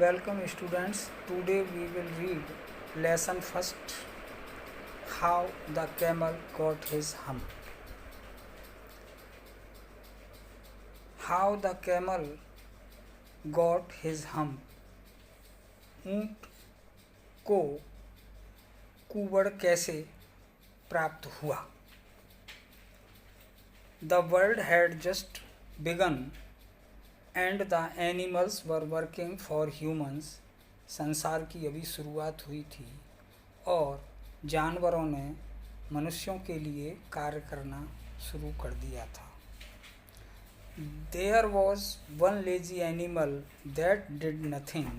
Welcome students. Today we will read lesson first, how the camel got his hump. How the camel got his hump. ऊंट को कुबड़ कैसे प्राप्त हुआ. The world had just begun and the animals were working for humans. संसार की अभी शुरुआत हुई थी और जानवरों ने मनुष्यों के लिए कार्य करना शुरू कर दिया था. There was one lazy animal that did nothing.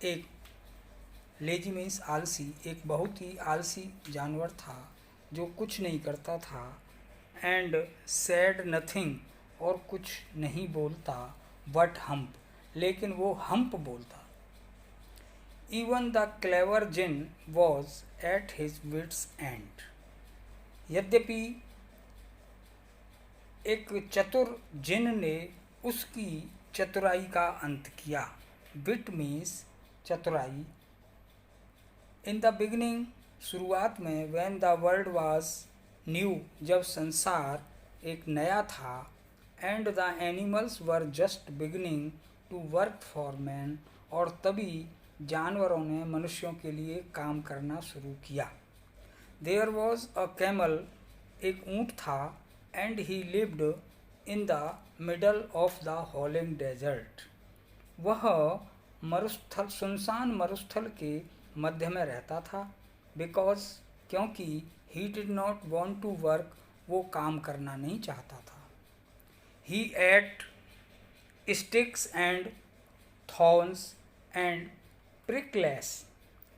एक लेजी मीन्स आलसी, एक बहुत ही आलसी जानवर था जो कुछ नहीं करता था. एंड सैड नथिंग, और कुछ नहीं बोलता. बट हम्प, लेकिन वो हम्प बोलता. Even the clever djinn was at his wits end. यद्यपि एक चतुर जिन ने उसकी चतुराई का अंत किया. विट मीन्स चतुराई. इन द बिगिनिंग, शुरुआत में. When the world was new, जब संसार एक नया था. And the animals were just beginning to work for man, और तभी जानवरों ने मनुष्यों के लिए काम करना शुरू किया. देयर वॉज अ कैमल, एक ऊँट था. And he lived in the middle of the howling desert. वह मरुस्थल, सुनसान मरुस्थल के मध्य में रहता था. बिकॉज, क्योंकि he did not want to work, वो काम करना नहीं चाहता था. He ate sticks and thorns and prickles,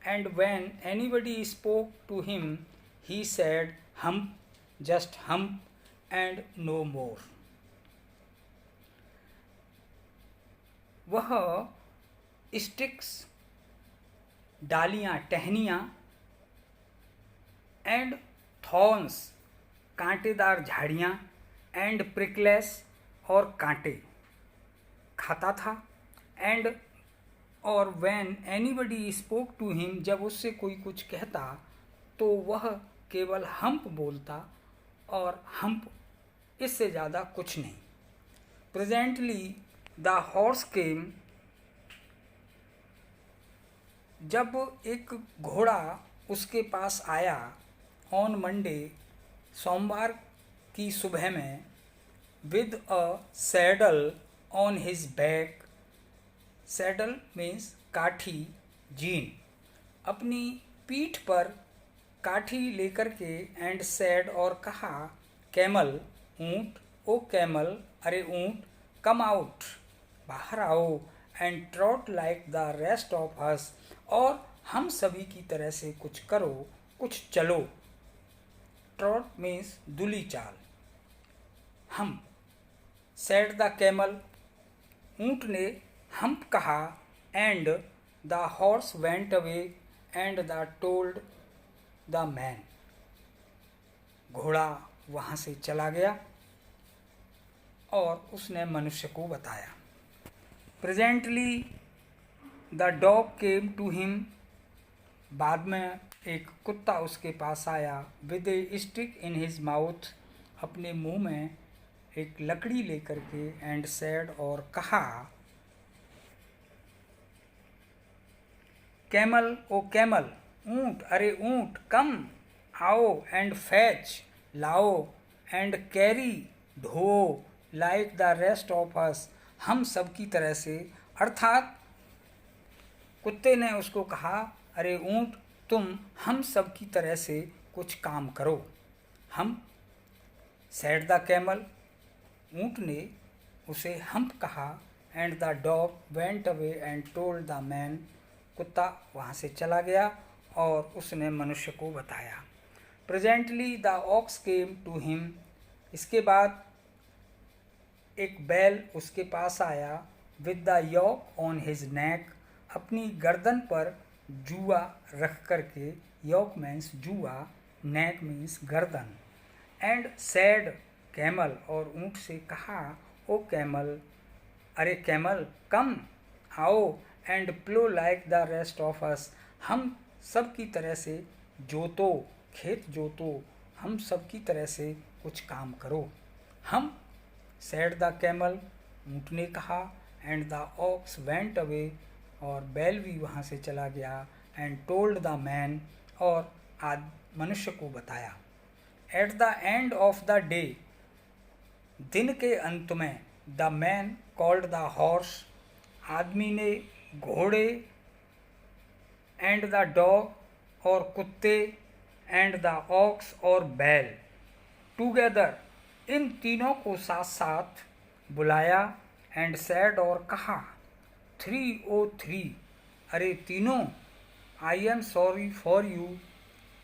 and when anybody spoke to him, he said, "Hump, just hump, and no more." वह स्टिक्स, डालियाँ, टहनियाँ, एंड थॉर्न्स, कांटेदार झाड़ियाँ, एंड प्रिकलेस, और कांटे खाता था. एंड और when anybody spoke to him, जब उससे कोई कुछ कहता तो वह केवल हम्प बोलता, और हम्प, इससे ज़्यादा कुछ नहीं. प्रेजेंटली द हॉर्स केम. जब एक घोड़ा उसके पास आया. ऑन मंडे, सोमवार की सुबह में. With a saddle on his back. Saddle means काठी, जीन, अपनी पीठ पर काठी लेकर के. एंड सैड, और कहा. कैमल, ऊँट. ओ कैमल, अरे ऊँट. कम आउट, बाहर आओ. And trout like the rest of अस, और हम सभी की तरह से कुछ करो, कुछ चलो. ट्रॉट मीन्स दुली चाल. हम. सैड द कैमल, ऊँट ने हम्प कहा. And the horse went away and the told the man. घोड़ा वहाँ से चला गया और उसने मनुष्य को बताया. Presently the dog came to him. बाद में एक कुत्ता उसके पास आया. With a stick in his mouth, अपने मुंह में एक लकड़ी लेकर के. एंड सैड, और कहा. कैमल, ओ कैमल, ऊँट, अरे ऊँट. कम, आओ. एंड फैच, लाओ. एंड कैरी, ढो. Like the rest of us, हम सब की तरह से. अर्थात कुत्ते ने उसको कहा, अरे ऊँट, तुम हम सब की तरह से कुछ काम करो. हम. सैड द कैमल, ऊँट ने उसे हम्प कहा. And the dog went away and told the man. कुत्ता वहाँ से चला गया और उसने मनुष्य को बताया. Presently the ox came to him. इसके बाद एक बैल उसके पास आया. With the yoke on his neck, अपनी गर्दन पर जुआ रख करके. योक मीन्स जुआ, नेक मीन्स गर्दन. एंड सैड, कैमल, और ऊँट से कहा, ओ कैमल, अरे कैमल, कम, आओ, and plough like the rest of us, हम सब की तरह से जोतो, खेत जोतो, हम सब की तरह से कुछ काम करो। हम, सेड द कैमल, ऊँट ने कहा, and the ox went away, और बैल भी वहाँ से चला गया, एंड टोल्ड द मैन, और मनुष्य को बताया। At the end of the day, दिन के अंत में, the man called the horse, आदमी ने घोड़े, एंड द डॉग, और कुत्ते, एंड द ऑक्स, और बैल, टूगेदर, इन तीनों को साथ साथ बुलाया, एंड सैड, और कहा, 303, अरे तीनों, I am sorry for you,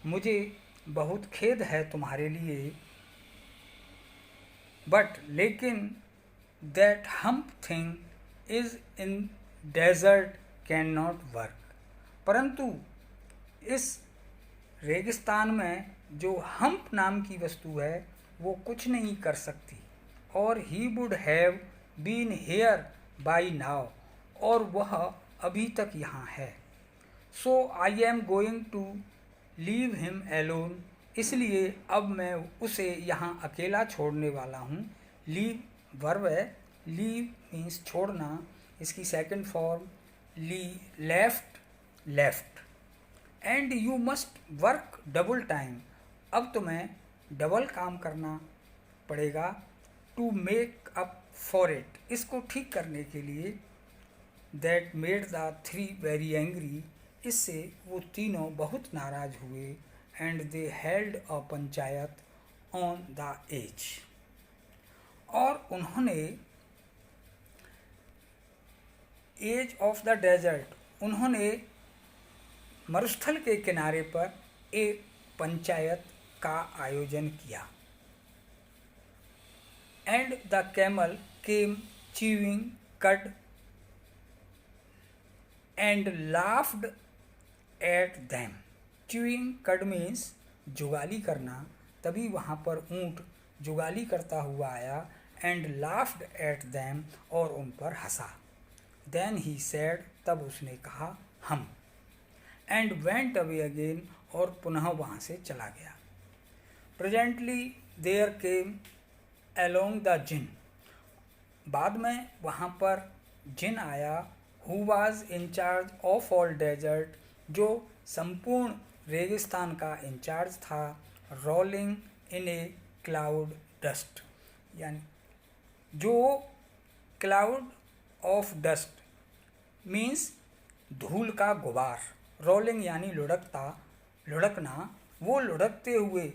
मुझे बहुत खेद है तुम्हारे लिए, बट लेकिन that hump thing is in desert can not work, परंतु इस रेगिस्तान में जो हम्प नाम की वस्तु है वो कुछ नहीं कर सकती, और he would have been here by now, और वह अभी तक यहाँ है। So I am going to leave him alone, इसलिए अब मैं उसे यहाँ अकेला छोड़ने वाला हूँ। लीव वर्ब है, लीव मीन्स छोड़ना, इसकी second form left, and you must work double time, अब तुम्हें डबल काम करना पड़ेगा, to make up for it, इसको ठीक करने के लिए। That made the three very angry, इससे वो तीनों बहुत नाराज हुए, and they held a panchayat on the edge, और उन्होंने एज ऑफ द डेजर्ट, उन्होंने मरुस्थल के किनारे पर एक पंचायत का आयोजन किया। And the camel came chewing cud and laughed at them, chewing cud means जुगाली करना, तभी वहाँ पर ऊँट जुगाली करता हुआ आया, एंड लाफ्ड एट दैम, और उन पर हंसा। देन ही सेड, तब उसने कहा, हम, एंड वेंट अवे अगेन, और पुनः वहाँ से चला गया। Presently there came along the jinn, बाद में वहाँ पर जिन आया, who was in charge of all desert, जो संपूर्ण रेगिस्तान का इंचार्ज था, rolling in a cloud dust, यानी जो क्लाउड ऑफ डस्ट मीन्स धूल का गुबार, रोलिंग यानी लुढ़कना, वो लुढ़कते हुए,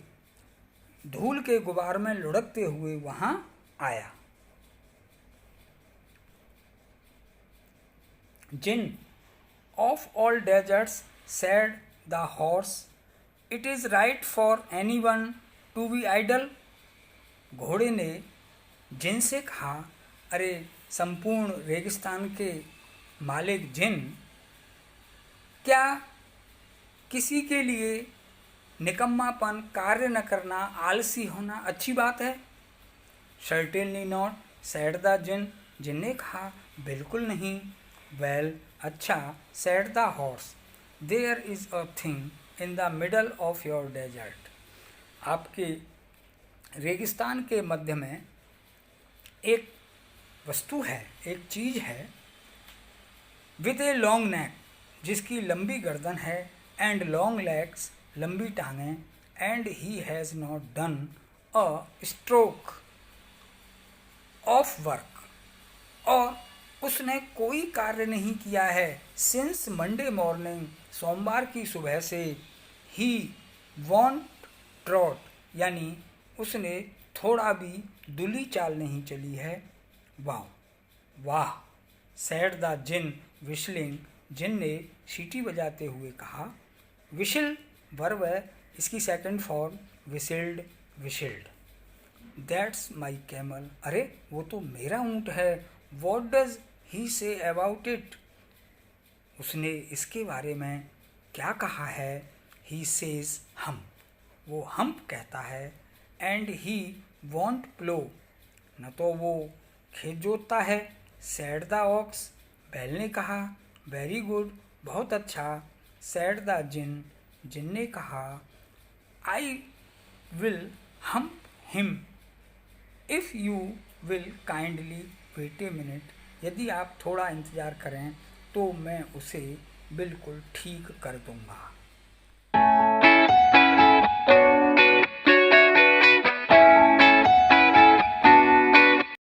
धूल के गुबार में लुढ़कते हुए वहाँ आया। Jinn of all deserts said the horse, it is right for anyone to be idle, घोड़े ने जिन से कहा, अरे संपूर्ण रेगिस्तान के मालिक जिन, क्या किसी के लिए निकम्मापन, कार्य न करना, आलसी होना अच्छी बात है? Certainly not, said the djinn, djinn ने कहा, बिल्कुल नहीं। वेल, अच्छा, said the horse, there is a thing in the middle of your desert, आपके रेगिस्तान के मध्य में एक वस्तु है, एक चीज़ है, विद ए लॉन्ग नेक, जिसकी लंबी गर्दन है, एंड लॉन्ग लेग्स, लंबी टांगें, and he has not done a stroke of work, और उसने कोई कार्य नहीं किया है, सिंस मंडे मॉर्निंग, सोमवार की सुबह से, ही वॉन्ट ट्रॉट, यानी उसने थोड़ा भी दुली चाल नहीं चली है। वाह वाह, सैड द जिन विशलिंग, जिन ने सीटी बजाते हुए कहा। विशिल वर्ब है, इसकी second form whistled. That's my camel, अरे वो तो मेरा ऊँट है। What does he say about it, उसने इसके बारे में क्या कहा है? ही सेज हम, वो हम कहता है, एंड ही वॉन्ट प्लो, न तो वो खेत जोतता है। सेड द ऑक्स, बैल ने कहा। वेरी गुड, बहुत अच्छा। सेड द जिन, जिन ने कहा। I will hump him if you will kindly wait a minute, यदि आप थोड़ा इंतज़ार करें तो मैं उसे बिल्कुल ठीक कर दूंगा।